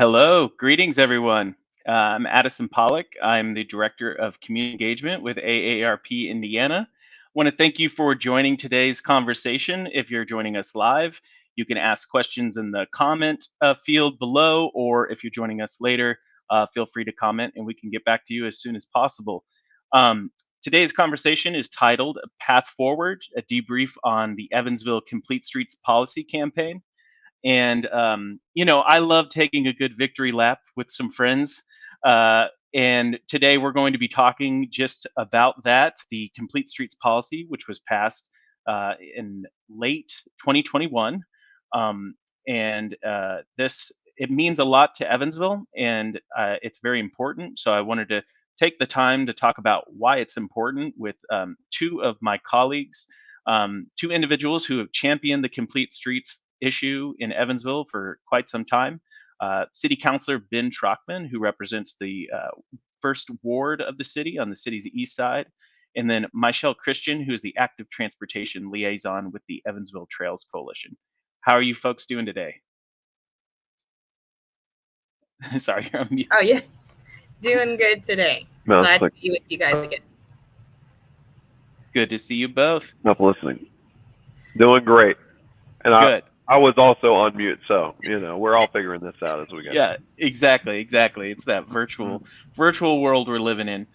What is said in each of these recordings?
Hello, greetings everyone. I'm Addison Pollock. I'm the Director of Community Engagement with AARP Indiana. Want to thank you for joining today's conversation. If you're joining us live, you can ask questions in the comment field below, or if you're joining us later, feel free to comment and we can get back to you as soon as possible. Um, Today's conversation is titled Path Forward, a debrief on the Evansville Complete Streets Policy Campaign. And I love taking a good victory lap with some friends. And today we're going to be talking just about that, the Complete Streets policy, which was passed in late 2021. And this it means a lot to Evansville, and it's very important. So I wanted to take the time to talk about why it's important with two of my colleagues, two individuals who have championed the Complete Streets issue in Evansville for quite some time. City Councilor Ben Trockman, who represents the first ward of the city on the city's east side, and then Michelle Christian, who is the active transportation liaison with the Evansville Trails Coalition. How are you folks doing today? Sorry, you're on mute. Oh yeah, doing good today. No, Glad to like, be with you guys again. Good to see you both. enough listening. Doing great. And Good. I was also on mute, so we're all figuring this out as we go. Yeah, exactly. It's that virtual world we're living in.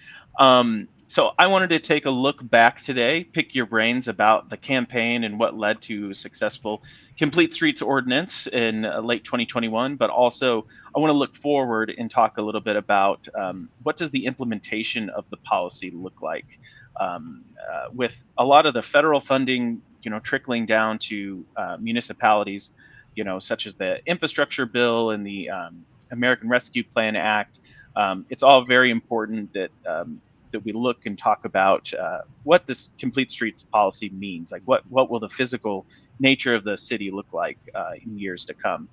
So I wanted to take a look back today, pick your brains about the campaign and what led to successful Complete Streets ordinance in late 2021, but also I want to look forward and talk a little bit about what does the implementation of the policy look like, with a lot of the federal funding, trickling down to municipalities, such as the infrastructure bill and the American Rescue Plan Act. It's all very important that we look and talk about what this Complete Streets policy means. Like, what will the physical nature of the city look like in years to come?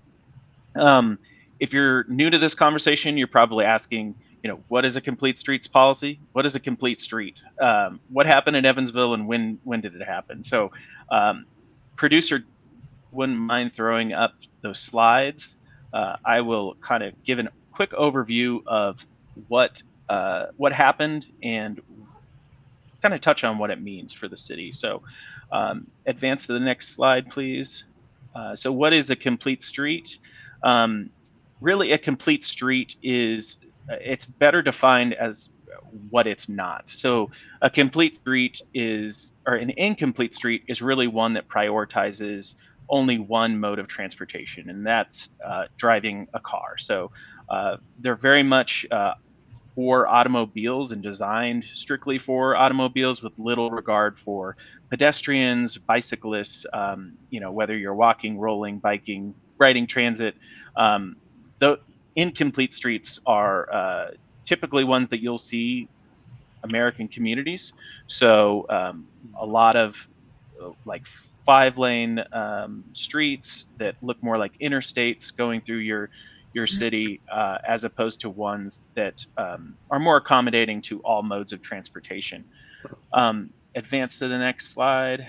If you're new to this conversation, you're probably asking, what is a Complete Streets policy? What is a complete street? What happened in Evansville, and when did it happen? So, producer wouldn't mind throwing up those slides. I will kind of give a quick overview of what happened and kind of touch on what it means for the city. So advance to the next slide, please. So what is a complete street? Really, a complete street it's better defined as what it's not. So a complete street or an incomplete street is really one that prioritizes only one mode of transportation, and that's driving a car. So they're very much for automobiles and designed strictly for automobiles, with little regard for pedestrians, bicyclists, whether you're walking, rolling, biking, riding transit. The incomplete streets are typically ones that you'll see American communities. So a lot of like 5-lane streets that look more like interstates going through your city, as opposed to ones that are more accommodating to all modes of transportation. Advance to the next slide.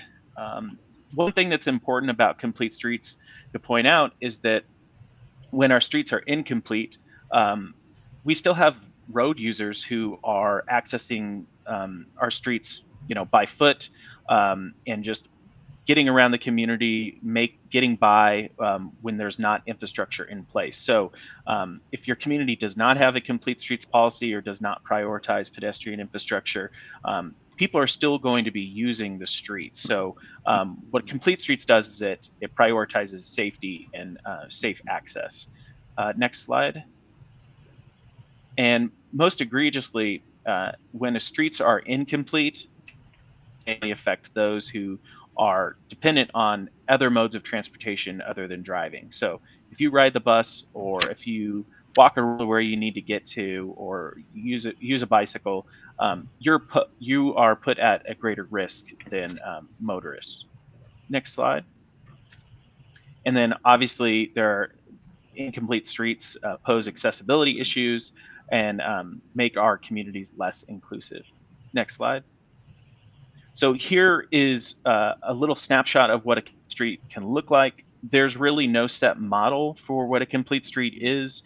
One thing that's important about complete streets to point out is that when our streets are incomplete, we still have road users who are accessing our streets, by foot, and just getting around the community, getting by when there's not infrastructure in place. So if your community does not have a complete streets policy or does not prioritize pedestrian infrastructure, people are still going to be using the streets. So what Complete Streets does is it prioritizes safety and safe access. Next slide. And most egregiously, when the streets are incomplete, they affect those who are dependent on other modes of transportation other than driving. So if you ride the bus, or if you walk where you need to get to, or use a bicycle, you are put at a greater risk than motorists. Next slide. And then obviously there are incomplete streets pose accessibility issues and make our communities less inclusive. Next slide. So here is a little snapshot of what a street can look like. there's really no set model for what a complete street is.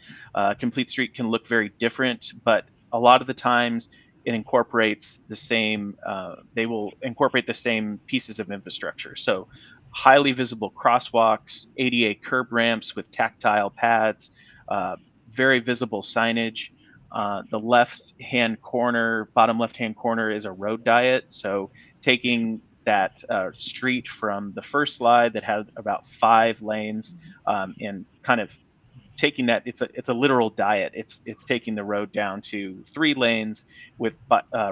Complete street can look very different, but a lot of the times it incorporates the same. They will incorporate the same pieces of infrastructure. So, highly visible crosswalks, ADA curb ramps with tactile pads, uh, very visible signage. The bottom left hand corner is a road diet. So, taking that street from the first slide that had about 5 lanes, and kind of taking that, it's a literal diet. It's taking the road down to 3 lanes with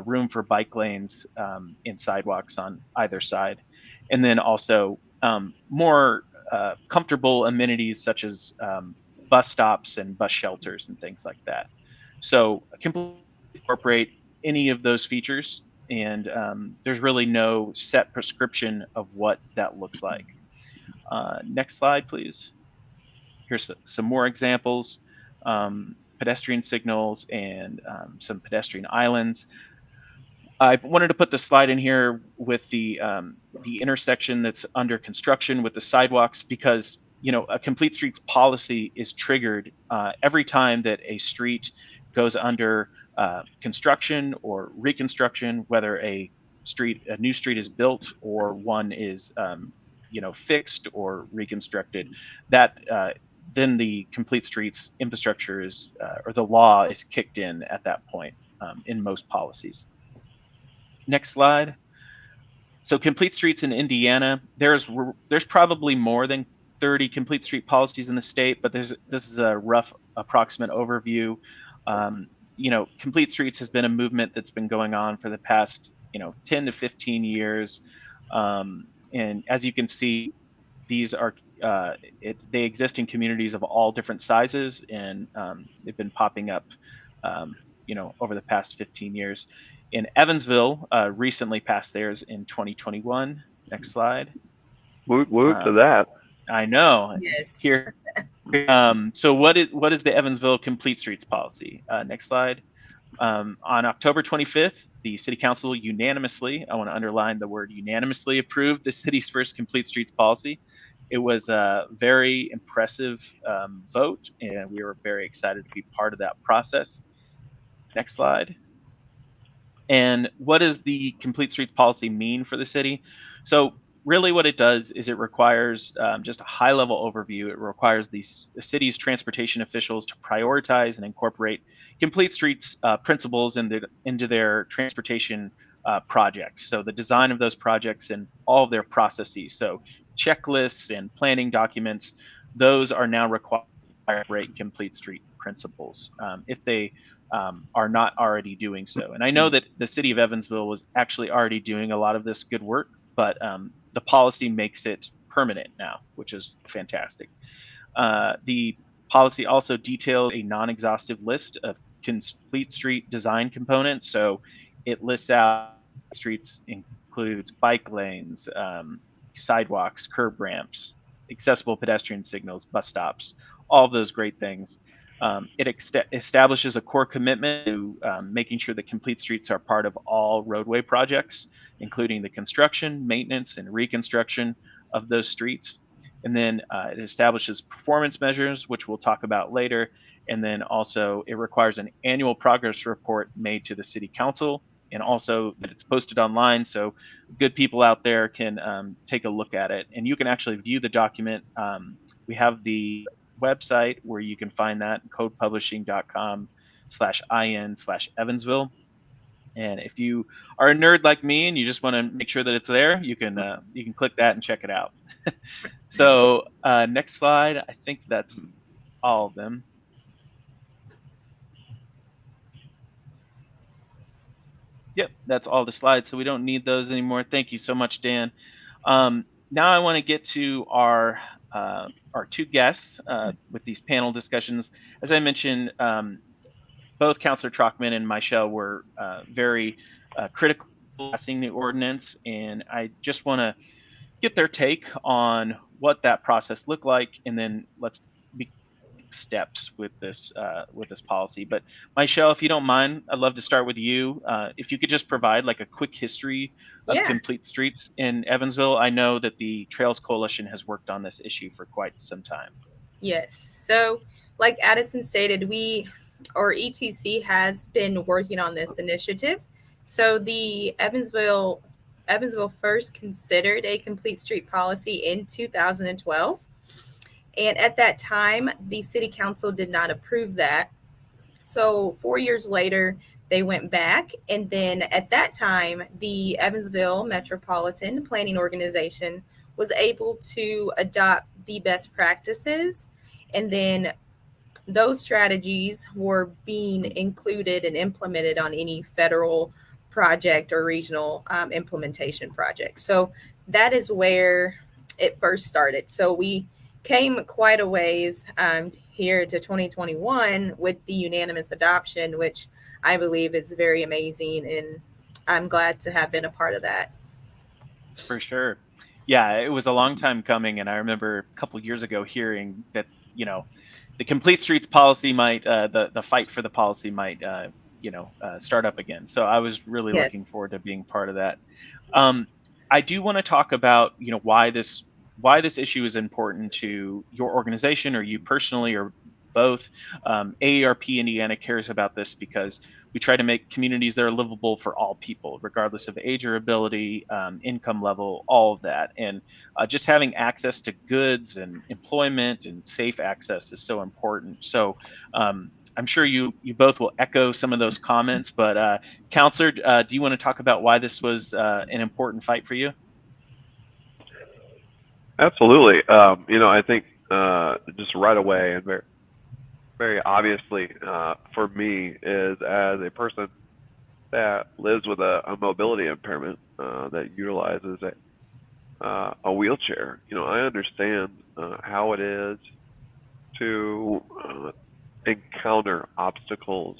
room for bike lanes, and sidewalks on either side, and then also more comfortable amenities such as bus stops and bus shelters and things like that. So completely incorporate any of those features, and there's really no set prescription of what that looks like. Next slide, please. Here's some more examples: pedestrian signals and some pedestrian islands. I wanted to put the slide in here with the intersection that's under construction with the sidewalks, because a complete streets policy is triggered every time that a street goes under construction or reconstruction, whether a new street is built or one is fixed or reconstructed. That then the complete streets infrastructure is or the law is kicked in at that point in most policies. Next slide. So complete streets in Indiana, there's probably more than 30 complete street policies in the state, but this is a rough approximate overview. Complete streets has been a movement that's been going on for the past 10 to 15 years, and as you can see, these are they exist in communities of all different sizes, and they've been popping up over the past 15 years. In Evansville, recently passed theirs in 2021. Next slide. Woot woot to that. I know. Yes. Here. So what is the Evansville Complete Streets policy? Next slide. On October 25th, the City Council unanimously, I want to underline the word unanimously, approved the city's first Complete Streets policy. It was a very impressive vote, and we were very excited to be part of that process. Next slide. And what does the Complete Streets policy mean for the city? So really what it does is it requires just a high-level overview. It requires the city's transportation officials to prioritize and incorporate complete streets principles into their transportation projects. So the design of those projects and all of their processes. So checklists and planning documents, those are now required to incorporate complete street principles if they are not already doing so. And I know that the city of Evansville was actually already doing a lot of this good work, but the policy makes it permanent now, which is fantastic. The policy also details a non-exhaustive list of complete street design components. So it lists out streets includes bike lanes, sidewalks, curb ramps, accessible pedestrian signals, bus stops, all of those great things. It establishes a core commitment to making sure that complete streets are part of all roadway projects, including the construction, maintenance, and reconstruction of those streets. And then it establishes performance measures, which we'll talk about later. And then also it requires an annual progress report made to the city council, and also that it's posted online so good people out there can take a look at it. And you can actually view the document. We have the website where you can find that, codepublishing.com/in/Evansville. And if you are a nerd like me and you just want to make sure that it's there, you can click that and check it out. So next slide. I think that's all of them. Yep, that's all the slides. So we don't need those anymore. Thank you so much, Dan. Now I want to get to our two guests with these panel discussions. As I mentioned, both Councillor Trockman and Michelle were very critical of passing the ordinance, and I just want to get their take on what that process looked like, and then let's be steps with this policy. But Michelle, if you don't mind, I'd love to start with you. If you could just provide like a quick history of Yeah. complete streets in Evansville. I know that the Trails Coalition has worked on this issue for quite some time. Yes. So, like Addison stated, or ETC has been working on this initiative. So the Evansville first considered a complete street policy in 2012. And at that time, the city council did not approve that. So 4 years later, they went back. And then at that time, the Evansville Metropolitan Planning Organization was able to adopt the best practices. And then those strategies were being included and implemented on any federal project or regional implementation project. So that is where it first started. So we came quite a ways here to 2021 with the unanimous adoption, which I believe is very amazing. And I'm glad to have been a part of that. For sure. Yeah, it was a long time coming. And I remember a couple years ago hearing that, the complete streets policy might, the fight for the policy might, start up again. So I was really looking forward to being part of that. I do want to talk about, why this issue is important to your organization or you personally or both. AARP Indiana cares about this because we try to make communities that are livable for all people, regardless of age or ability, income level, all of that. And just having access to goods and employment and safe access is so important. So I'm sure you both will echo some of those comments, but Counselor, do you want to talk about why this was an important fight for you? Absolutely. I think just right away and very obviously for me is as a person that lives with a mobility impairment that utilizes a wheelchair. I understand how it is to encounter obstacles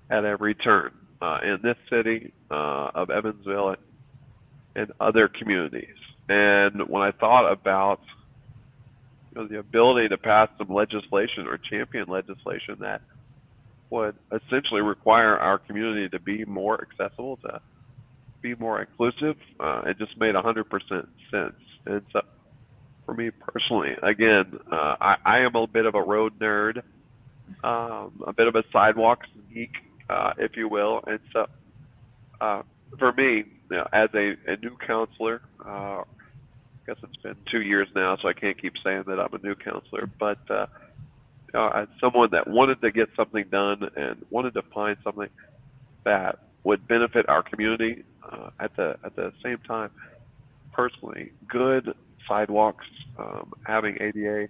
at every turn in this city of Evansville and other communities. And when I thought about the ability to pass some legislation or champion legislation that would essentially require our community to be more accessible, to be more inclusive, it just made 100% sense. And so for me personally, again, I am a bit of a road nerd, a bit of a sidewalks geek, if you will. And so for me, as a new counselor, I guess it's been 2 years now, so I can't keep saying that I'm a new counselor, but as someone that wanted to get something done and wanted to find something that would benefit our community at the same time, personally, good sidewalks, having ADA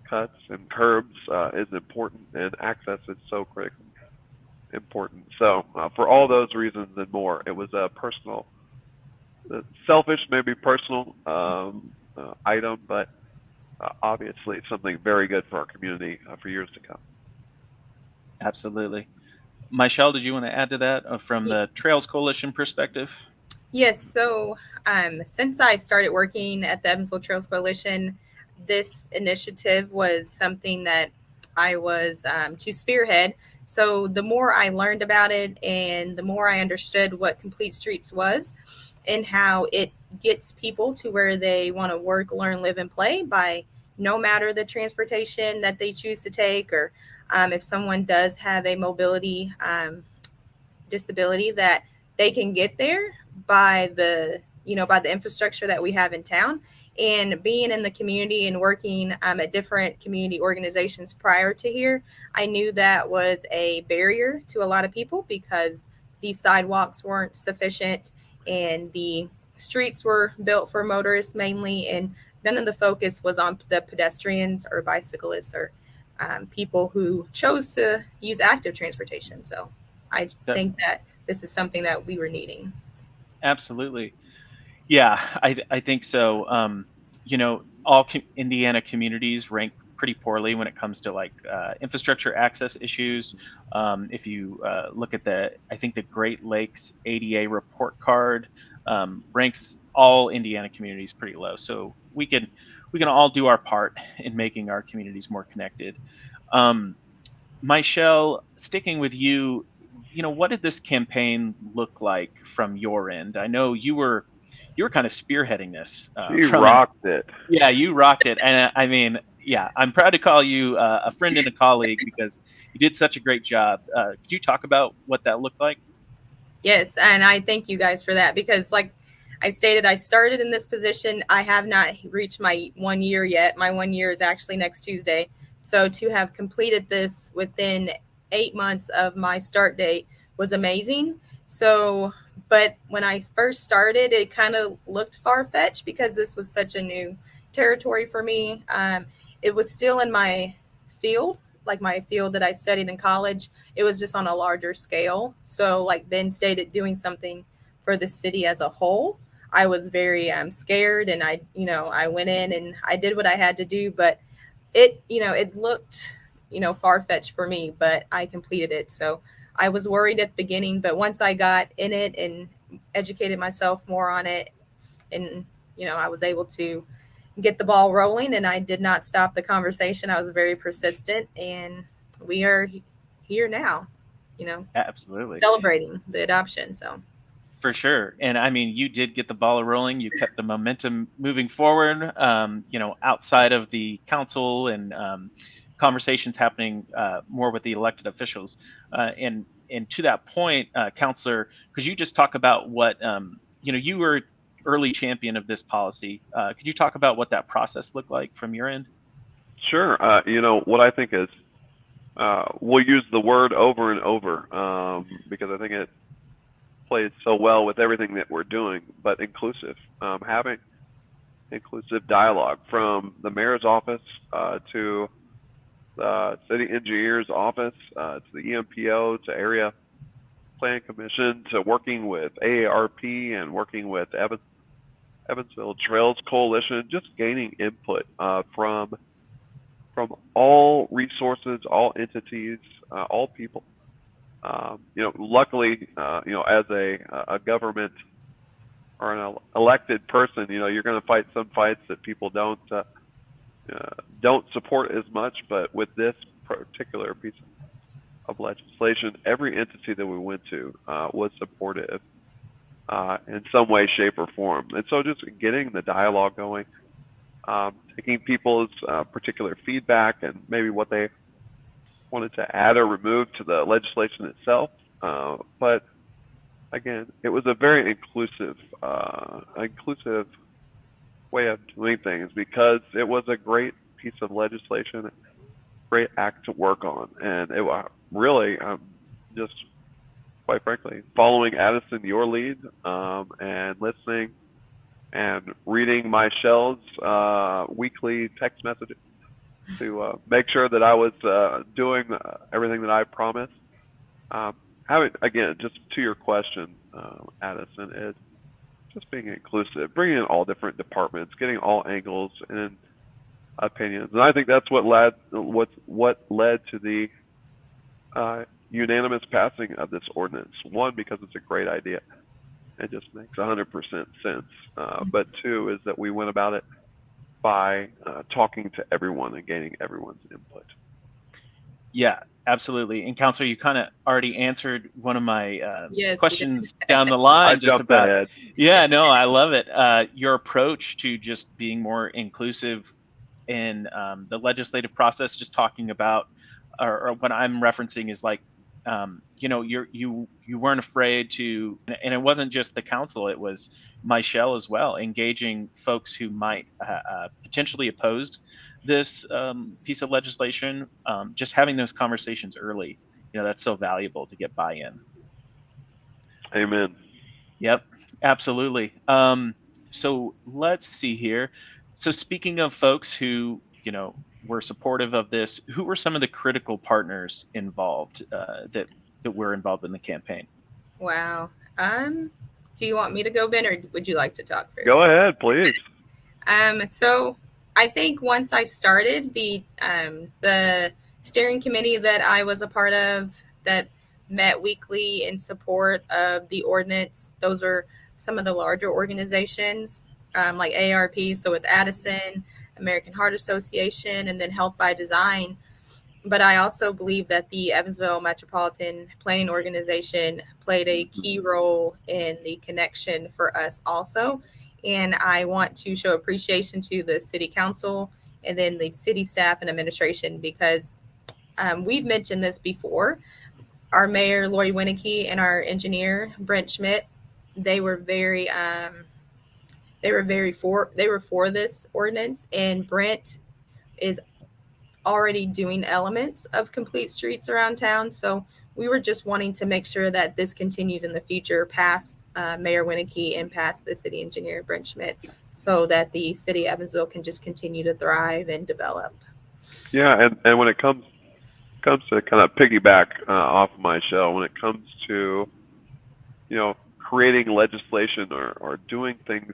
cuts and curbs is important, and access is so critically important. So for all those reasons and more, it was a personal, selfish, maybe personal item, but obviously something very good for our community for years to come. Absolutely. Michelle, did you want to add to that from the Trails Coalition perspective? Yes. So since I started working at the Evansville Trails Coalition, this initiative was something that I was to spearhead. So the more I learned about it and the more I understood what Complete Streets was and how it gets people to where they want to work, learn, live, and play by no matter the transportation that they choose to take, or if someone does have a mobility disability, that they can get there by the infrastructure that we have in town. And being in the community and working at different community organizations prior to here, I knew that was a barrier to a lot of people because the sidewalks weren't sufficient and the streets were built for motorists mainly, and none of the focus was on the pedestrians or bicyclists or people who chose to use active transportation. So I think that this is something that we were needing. Absolutely. Yeah, I think so. All Indiana communities rank pretty poorly when it comes to like infrastructure access issues. If you look at I think the Great Lakes ADA report card ranks all Indiana communities pretty low. So we can we can all do our part in making our communities more connected. Um, Michelle, sticking with you, what did this campaign look like from your end? I know you were kind of spearheading this She from an rocked it. yeah, you rocked it, and I mean, yeah, I'm proud to call you a friend and a colleague because you did such a great job. Could you talk about what that looked like? Yes, and I thank you guys for that because, like I stated, I started in this position. I have not reached my 1 year yet. My 1 year is actually next Tuesday. So to have completed this within 8 months of my start date was amazing. So, but when I first started, it kind of looked far fetched because this was such a new territory for me. It was still in my field, like my field that I studied in college. It was just on a larger scale. So, like Ben stated, doing something for the city as a whole, I was very scared, and I went in and I did what I had to do, but it looked, far fetched for me, but I completed it. So I was worried at the beginning, but once I got in it and educated myself more on it, and I was able to get the ball rolling, and I did not stop the conversation. I was very persistent, and we are here now, Absolutely. celebrating the adoption. So, For sure. And I mean, you did get the ball rolling. You kept the momentum moving forward, outside of the council and conversations happening more with the elected officials. And to that point, Counselor, could you just talk about what, you were early champion of this policy. Could you talk about what that process looked like from your end? Sure. What I think is we'll use the word over and over because I think it plays so well with everything that we're doing, but inclusive. Having inclusive dialogue from the mayor's office to the city engineer's office to the EMPO to area planning commission to working with AARP and working with Evansville Trails Coalition, just gaining input from all resources, all entities, all people. Luckily, as a government or an elected person, you're going to fight some fights that people don't support as much. But with this particular piece of legislation, every entity that we went to was supportive in some way, shape, or form. And so just getting the dialogue going, taking people's particular feedback and maybe what they wanted to add or remove to the legislation itself. But again, it was a very inclusive way of doing things because it was a great piece of legislation, great act to work on. And it really just, quite frankly, following Addison, your lead, and listening and reading Michelle's weekly text messages to make sure that I was doing everything that I promised. Again, just to your question, Addison, is just being inclusive, bringing in all different departments, getting all angles and opinions, and I think that's what led to the unanimous passing of this ordinance. One, because it's a great idea, it just makes 100% sense. But two, is that we went about it by talking to everyone and gaining everyone's input. Yeah, absolutely. And Counselor, you kind of already answered one of my yes, questions down the line. I jumped ahead. Yeah, no, I love it. Your approach to just being more inclusive in the legislative process, just talking about, or what I'm referencing is like, you weren't afraid to, and it wasn't just the council, it was Michelle as well, engaging folks who might potentially oppose this piece of legislation. Just having those conversations early, that's so valuable to get buy-in. Amen. Yep, absolutely. So let's see here. So speaking of folks who, were supportive of this, who were some of the critical partners involved that were involved in the campaign? Wow. Do you want me to go, Ben, or would you like to talk first? Go ahead, please. So I think once I started the steering committee that I was a part of that met weekly in support of the ordinance, those are some of the larger organizations like AARP. So with Addison, American Heart Association, and then Health by Design. But I also believe that the Evansville Metropolitan Planning Organization played a key role in the connection for us also. And I want to show appreciation to the city council and then the city staff and administration, because we've mentioned this before. Our mayor, Lori Winnicky, and our engineer, Brent Schmidt, they were very for this ordinance. And Brent is already doing elements of complete streets around town. So we were just wanting to make sure that this continues in the future past Mayor Winnicky and past the city engineer, Brent Schmidt, so that the city of Evansville can just continue to thrive and develop. Yeah, and when it comes to kind of piggyback off of my shell, when it comes to, creating legislation or doing things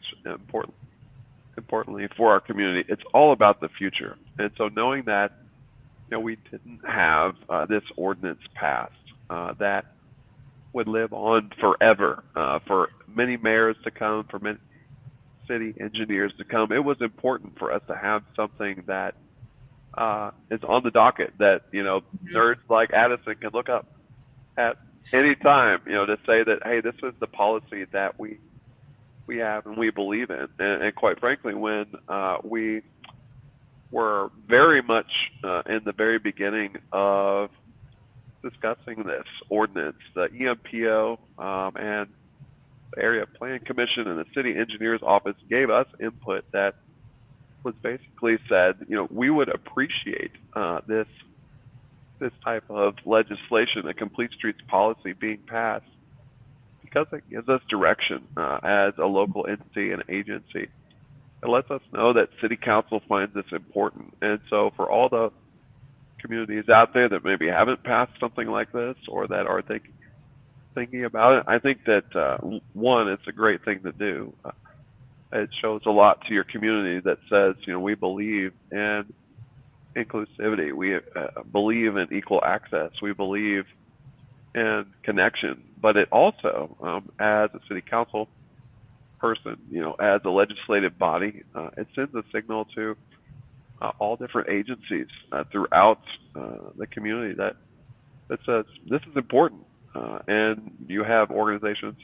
importantly for our community, it's all about the future. And so knowing that, we didn't have this ordinance passed that would live on forever for many mayors to come, for many city engineers to come, it was important for us to have something that is on the docket that, nerds like Addison can look up at any time, to say that, hey, this is the policy that we have and we believe in. And quite frankly, when we were very much in the very beginning of discussing this ordinance, the EMPO and the Area Plan Commission and the City Engineer's Office gave us input that was basically said, we would appreciate this type of legislation, a complete streets policy being passed, because it gives us direction as a local entity and agency. It lets us know that City Council finds this important. And so for all the communities out there that maybe haven't passed something like this or that are thinking about it, I think that, one, it's a great thing to do. It shows a lot to your community that says, we believe in inclusivity. We believe in equal access. We believe in connection. But it also, as a city council person, as a legislative body, it sends a signal to all different agencies throughout the community that says this is important. And you have organizations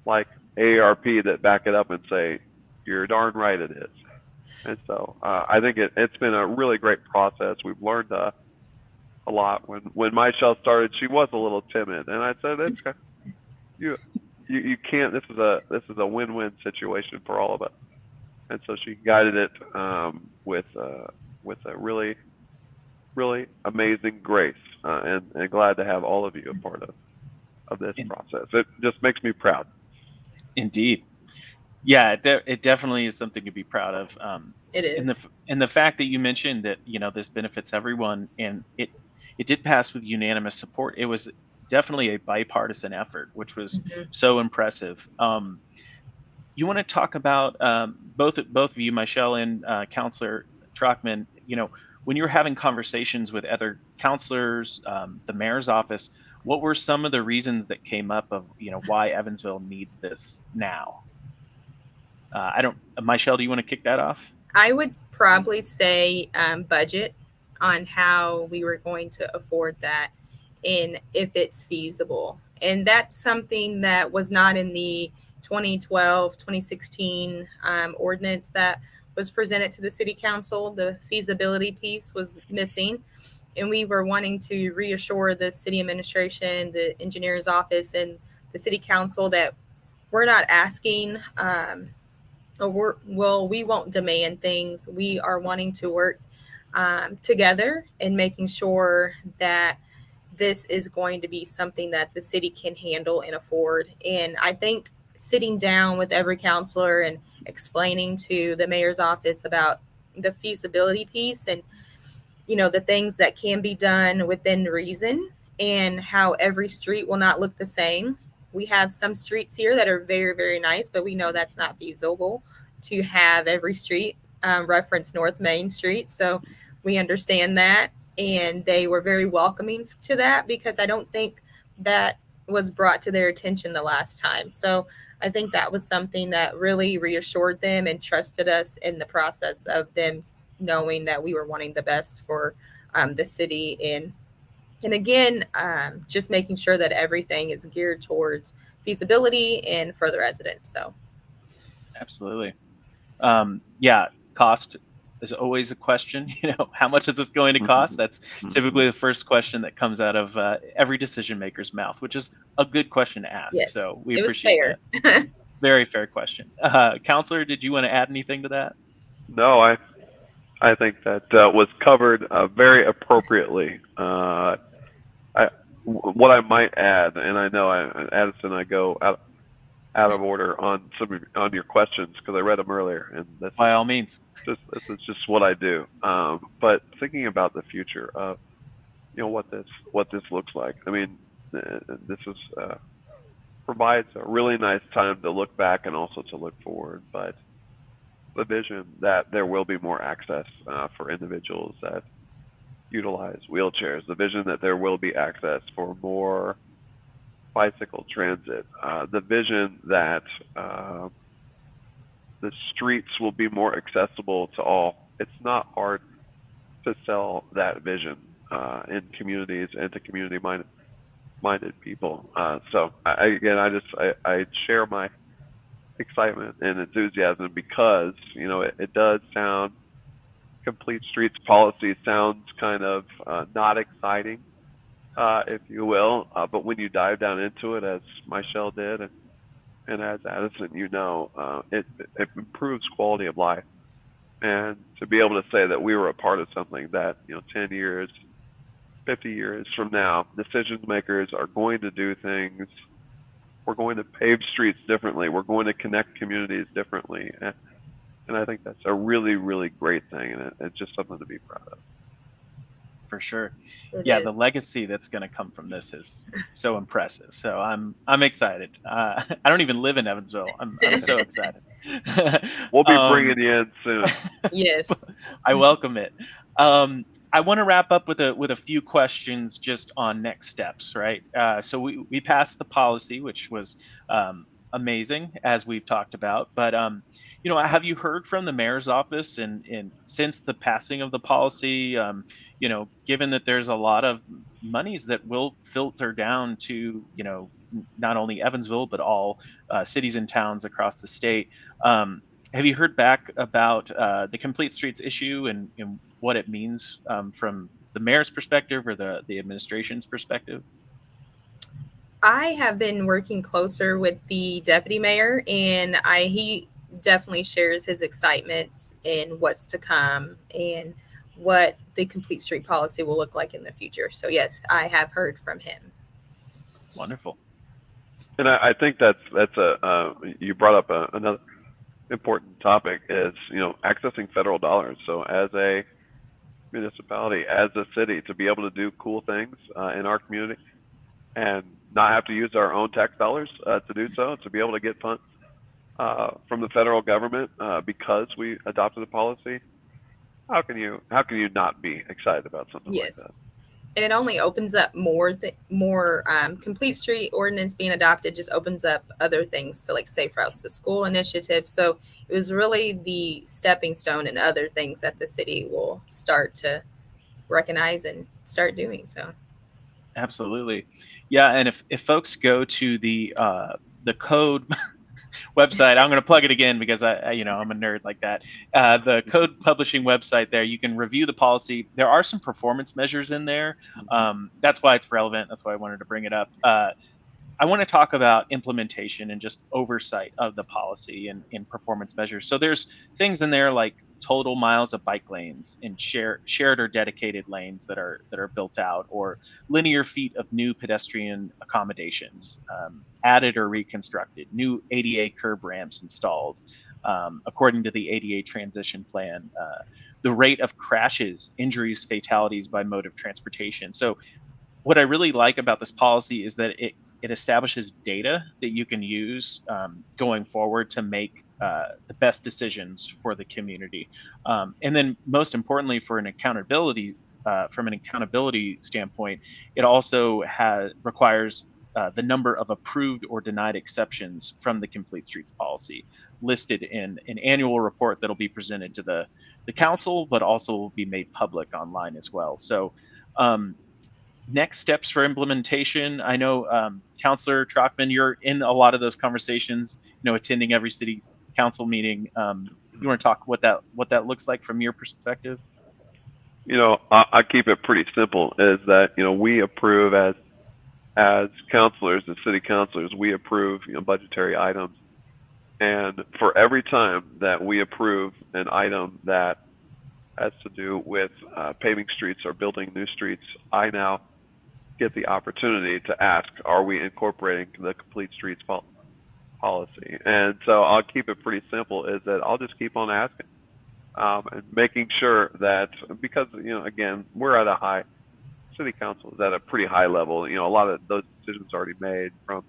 like AARP that back it up and say, you're darn right it is. And so I think it's been a really great process. We've learned a lot. When Michelle started, she was a little timid, and I said, you can't. This is a win-win situation for all of us. And so she guided it with a really, really amazing grace, and glad to have all of you a part of this process. It just makes me proud. Indeed. Yeah, it definitely is something to be proud of. It is. And the fact that you mentioned that, this benefits everyone, and it did pass with unanimous support. It was definitely a bipartisan effort, which was so impressive. You want to talk about both of you, Michelle and Councilor Trockman, when you were having conversations with other councilors, the mayor's office, what were some of the reasons that came up of, why Evansville needs this now? Michelle, do you want to kick that off? I would probably say budget, on how we were going to afford that and if it's feasible. And that's something that was not in the 2012, 2016 ordinance that was presented to the city council. The feasibility piece was missing. And we were wanting to reassure the city administration, the engineer's office, and the city council that we're not asking, we won't demand things. We are wanting to work together and making sure that this is going to be something that the city can handle and afford. And I think sitting down with every counselor and explaining to the mayor's office about the feasibility piece and the things that can be done within reason, and how every street will not look the same. We have some streets here that are very, very nice, but we know that's not feasible to have every street reference North Main Street. So we understand that. And they were very welcoming to that, because I don't think that was brought to their attention the last time. So I think that was something that really reassured them and trusted us in the process of them knowing that we were wanting the best for the city. And again, just making sure that everything is geared towards feasibility and for the residents. So Absolutely. Yeah, cost is always a question. How much is this going to cost? That's typically the first question that comes out of every decision maker's mouth, which is a good question to ask. yes, So we it was appreciate fair. that. Very fair question. Counselor, did you want to add anything to that? No, I think that was covered very appropriately. What I might add, and I know Addison, I go out of order on on your questions because I read them earlier, and that's By all means. this is just what I do. But thinking about the future of what this looks like. I mean, this is provides a really nice time to look back and also to look forward. But the vision that there will be more access for individuals that utilize wheelchairs, the vision that there will be access for more bicycle transit, the vision that the streets will be more accessible to all. It's not hard to sell that vision in communities and to community-minded people. So I share my excitement and enthusiasm because it does sound, complete streets policy sounds kind of not exciting, if you will, but when you dive down into it, as Michelle did, and as Addison, it improves quality of life. And to be able to say that we were a part of something that 10 years, 50 years from now, decision makers are going to do things. We're going to pave streets differently. We're going to connect communities differently. And I think that's a really, really great thing. And it's just something to be proud of. For sure. It Yeah, is. the legacy that's going to come from this is so impressive. So I'm excited. I don't even live in Evansville. I'm so excited. We'll be bringing you in soon. Yes. I welcome it. I want to wrap up with a few questions just on next steps, right? So we passed the policy, which was amazing, as we've talked about. But have you heard from the mayor's office and since the passing of the policy? Given that there's a lot of monies that will filter down to not only Evansville but all cities and towns across the state. Have you heard back about the Complete Streets issue and what it means from the mayor's perspective or the administration's perspective? I have been working closer with the deputy mayor, and he definitely shares his excitement in what's to come and what the complete street policy will look like in the future. So yes, I have heard from him. Wonderful. And I think that's you brought up another important topic is accessing federal dollars. So as a municipality, as a city, to be able to do cool things in our community and not have to use our own tax dollars to do so, to be able to get funds from the federal government because we adopted a policy. How can you not be excited about something like that? And it only opens up more complete street ordinance being adopted just opens up other things. So like safe routes to school initiative. So it was really the stepping stone and other things that the city will start to recognize and start doing. So Absolutely. Yeah. And if folks go to the code website, I'm going to plug it again because I'm a nerd like that. The code publishing website there, you can review the policy. There are some performance measures in there. That's why it's relevant. That's why I wanted to bring it up. I want to talk about implementation and just oversight of the policy and performance measures. So there's things in there like total miles of bike lanes and shared or dedicated lanes that are built out, or linear feet of new pedestrian accommodations added or reconstructed, new ADA curb ramps installed according to the ADA transition plan, the rate of crashes, injuries, fatalities by mode of transportation. So what I really like about this policy is that it establishes data that you can use going forward to make the best decisions for the community. And then most importantly, from an accountability standpoint, it also requires the number of approved or denied exceptions from the Complete Streets policy listed in an annual report that'll be presented to the council, but also will be made public online as well. So next steps for implementation. I know Councillor Trockman, you're in a lot of those conversations, attending every city council meeting. You want to talk what that looks like from your perspective? I keep it pretty simple, is that, we approve as councilors, as city councilors, we approve, budgetary items. And for every time that we approve an item that has to do with paving streets or building new streets, I now get the opportunity to ask, are we incorporating the Complete Streets policy? And so I'll keep it pretty simple, is that I'll just keep on asking. And making sure that, because, again, we're at a high, city council is at a pretty high level. A lot of those decisions are already made from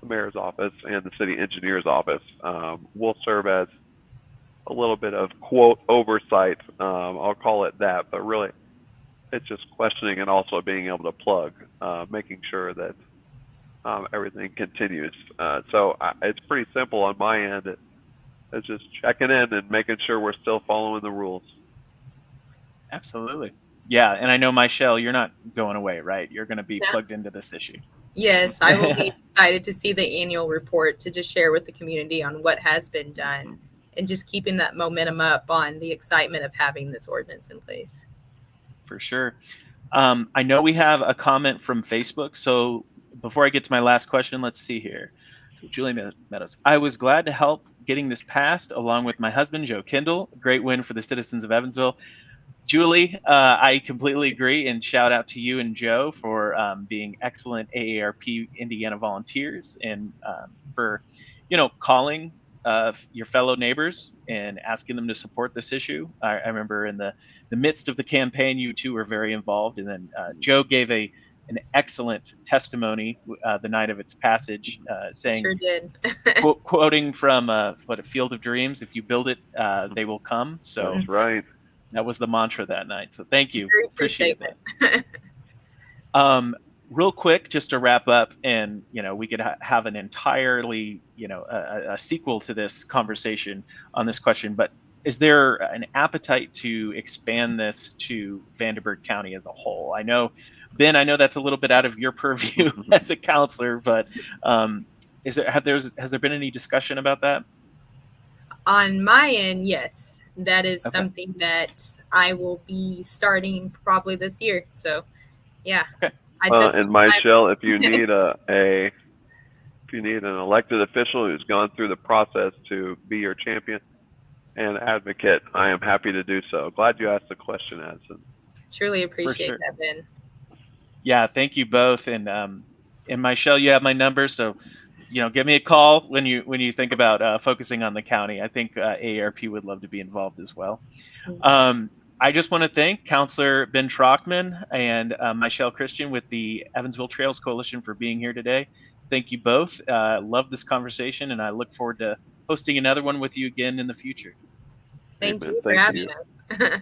the mayor's office and the city engineer's office. We'll serve as a little bit of, quote, oversight. I'll call it that, but really it's just questioning and also being able to plug, making sure that everything continues. So it's pretty simple on my end. It's just checking in and making sure we're still following the rules. Absolutely. Yeah, and I know, Michelle, you're not going away, right? You're going to be plugged into this issue. Yes, I will be excited to see the annual report to just share with the community on what has been done and just keeping that momentum up on the excitement of having this ordinance in place. For sure. I know we have a comment from Facebook. So before I get to my last question, let's see here. So Julie Meadows, I was glad to help getting this passed along with my husband, Joe Kindle. Great win for the citizens of Evansville. Julie, I completely agree, and shout out to you and Joe for being excellent AARP Indiana volunteers and for, calling your fellow neighbors and asking them to support this issue. I remember in the midst of the campaign, you two were very involved, and then Joe gave an excellent testimony the night of its passage, saying, sure did. quoting from A Field of Dreams, if you build it, they will come. So that's right. That was the mantra that night. So thank you. Very Appreciate that. Real quick, just to wrap up, and we could have an entirely, a sequel to this conversation on this question, but is there an appetite to expand this to Vanderburgh County as a whole? I know, Ben, that's a little bit out of your purview as a counselor, but has there been any discussion about that? On my end, yes. That is something that I will be starting probably this year. So, yeah. Okay. And Michelle, if you need if you need an elected official who's gone through the process to be your champion and advocate, I am happy to do so. Glad you asked the question, Addison. Truly appreciate that, Ben. Yeah, thank you both. And Michelle, you have my number, so give me a call when you think about focusing on the county. I think AARP would love to be involved as well. I just want to thank Councillor Ben Trockman and Michelle Christian with the Evansville Trails Coalition for being here today. Thank you both. Love this conversation, and I look forward to hosting another one with you again in the future. Thank you for having us.